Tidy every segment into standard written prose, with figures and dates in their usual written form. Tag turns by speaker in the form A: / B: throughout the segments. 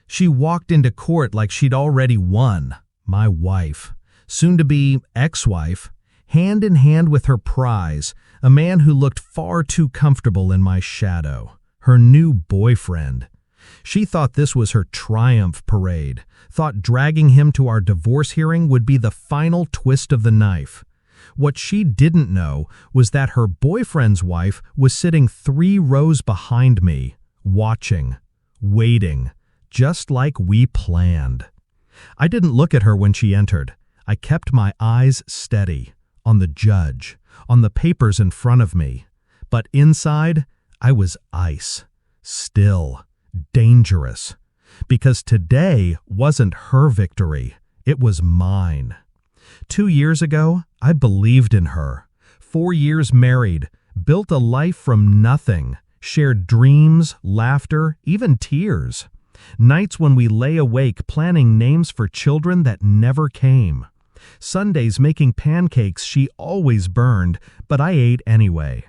A: She walked into court like she'd already won. My wife, soon-to-be ex-wife, hand in hand with her prize, a man who looked far too comfortable in my shadow, her new boyfriend. She thought this was her triumph parade, thought dragging him to our divorce hearing would be the final twist of the knife. What she didn't know was that her boyfriend's wife was sitting 3 rows behind me, watching, waiting, just like we planned. I didn't look at her when she entered. I kept my eyes steady, on the judge, on the papers in front of me. But inside, I was ice, still, dangerous. Because today wasn't her victory, it was mine. 2 years ago, I believed in her. 4 years married, built a life from nothing, shared dreams, laughter, even tears. Nights when we lay awake planning names for children that never came. Sundays making pancakes she always burned, but I ate anyway.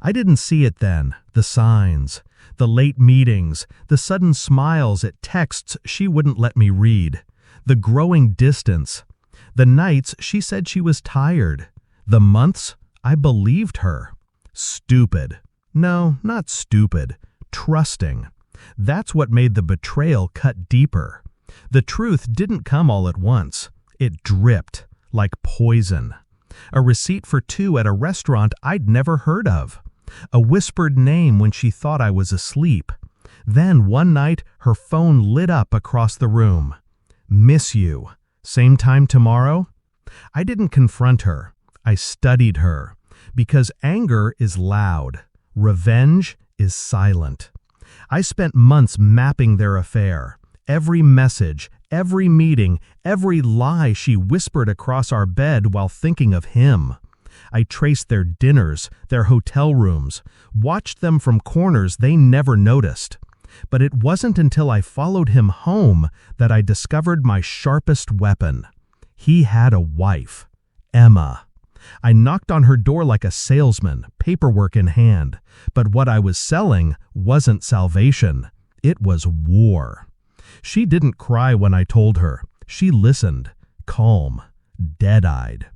A: I didn't see it then, the signs, the late meetings, the sudden smiles at texts she wouldn't let me read, the growing distance. The nights she said she was tired. The months I believed her. Stupid. No, not stupid. Trusting. That's what made the betrayal cut deeper. The truth didn't come all at once. It dripped like poison. A receipt for 2 at a restaurant I'd never heard of. A whispered name when she thought I was asleep. Then one night her phone lit up across the room. Miss you. Same time tomorrow? I didn't confront her. I studied her. Because anger is loud. Revenge is silent. I spent months mapping their affair. Every message, every meeting, every lie she whispered across our bed while thinking of him. I traced their dinners, their hotel rooms, watched them from corners they never noticed. But it wasn't until I followed him home that I discovered my sharpest weapon. He had a wife, Emma. I knocked on her door like a salesman, paperwork in hand. But what I was selling wasn't salvation. It was war. She didn't cry when I told her. She listened, calm, dead-eyed.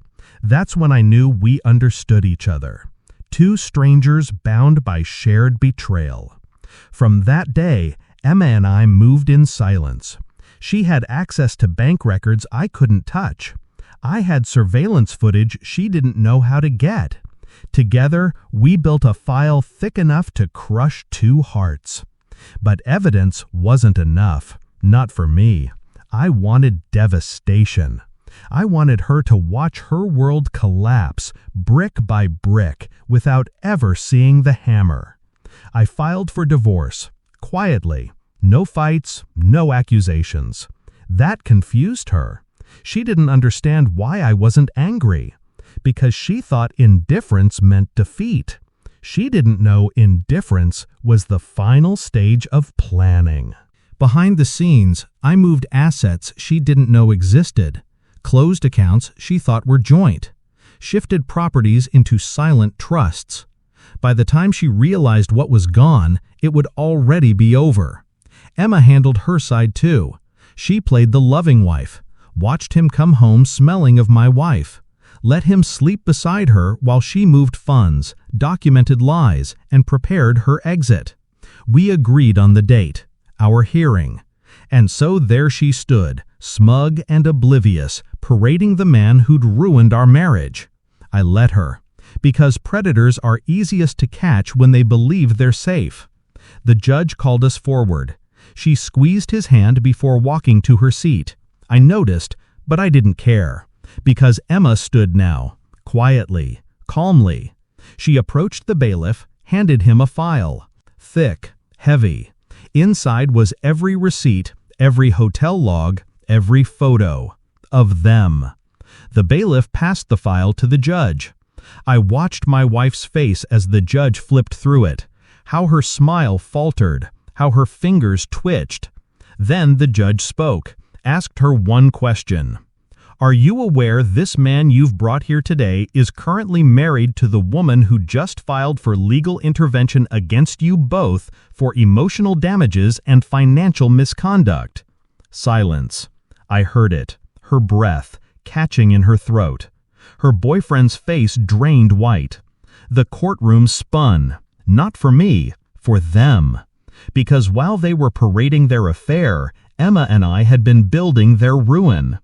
A: That's when I knew we understood each other. 2 strangers bound by shared betrayal. From that day, Emma and I moved in silence. She had access to bank records I couldn't touch. I had surveillance footage she didn't know how to get. Together, we built a file thick enough to crush 2 hearts. But evidence wasn't enough. Not for me. I wanted devastation. I wanted her to watch her world collapse, brick by brick, without ever seeing the hammer. I filed for divorce, quietly. No fights, no accusations. That confused her. She didn't understand why I wasn't angry. Because she thought indifference meant defeat. She didn't know indifference was the final stage of planning. Behind the scenes, I moved assets she didn't know existed. Closed accounts she thought were joint. Shifted properties into silent trusts. By the time she realized what was gone, it would already be over. Emma handled her side too. She played the loving wife. Watched him come home smelling of my wife. Let him sleep beside her while she moved funds, documented lies, and prepared her exit. We agreed on the date, our hearing. And so there she stood, smug and oblivious, parading the man who'd ruined our marriage. I let her, because predators are easiest to catch when they believe they're safe. The judge called us forward. She squeezed his hand before walking to her seat. I noticed, but I didn't care. Because Emma stood now, quietly, calmly. She approached the bailiff, handed him a file. Thick, heavy. Inside was every receipt, every hotel log, every photo. Of them. The bailiff passed the file to the judge. I watched my wife's face as the judge flipped through it. How her smile faltered. How her fingers twitched. Then the judge spoke, asked her one question. Are you aware this man you've brought here today is currently married to the woman who just filed for legal intervention against you both for emotional damages and financial misconduct? Silence. I heard it, her breath catching in her throat. Her boyfriend's face drained white. The courtroom spun, not for me, for them. Because while they were parading their affair, Emma and I had been building their ruin.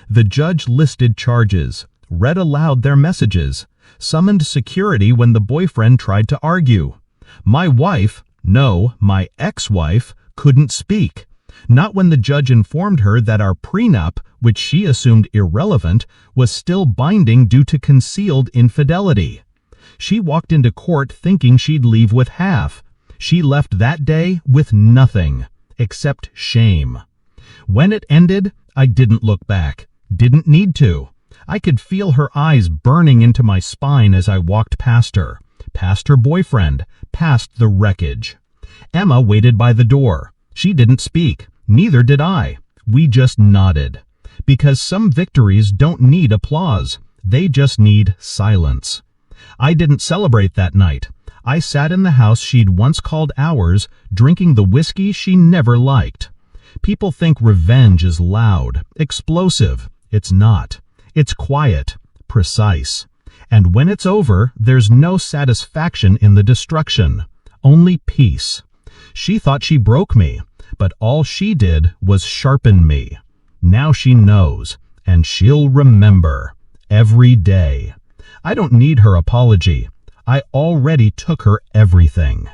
A: The judge listed charges, read aloud their messages, summoned security when the boyfriend tried to argue. My wife, no, my ex-wife, couldn't speak. Not when the judge informed her that our prenup, which she assumed irrelevant, was still binding due to concealed infidelity. She walked into court thinking she'd leave with half. She left that day with nothing, except shame. When it ended, I didn't look back. Didn't need to. I could feel her eyes burning into my spine as I walked past her boyfriend, past the wreckage. Emma waited by the door. She didn't speak. Neither did I. We just nodded. Because some victories don't need applause. They just need silence. I didn't celebrate that night. I sat in the house she'd once called ours, drinking the whiskey she never liked. People think revenge is loud, explosive. It's not. It's quiet, precise. And when it's over, there's no satisfaction in the destruction, only peace. She thought she broke me, but all she did was sharpen me. Now she knows, and she'll remember, every day. I don't need her apology. I already took her everything.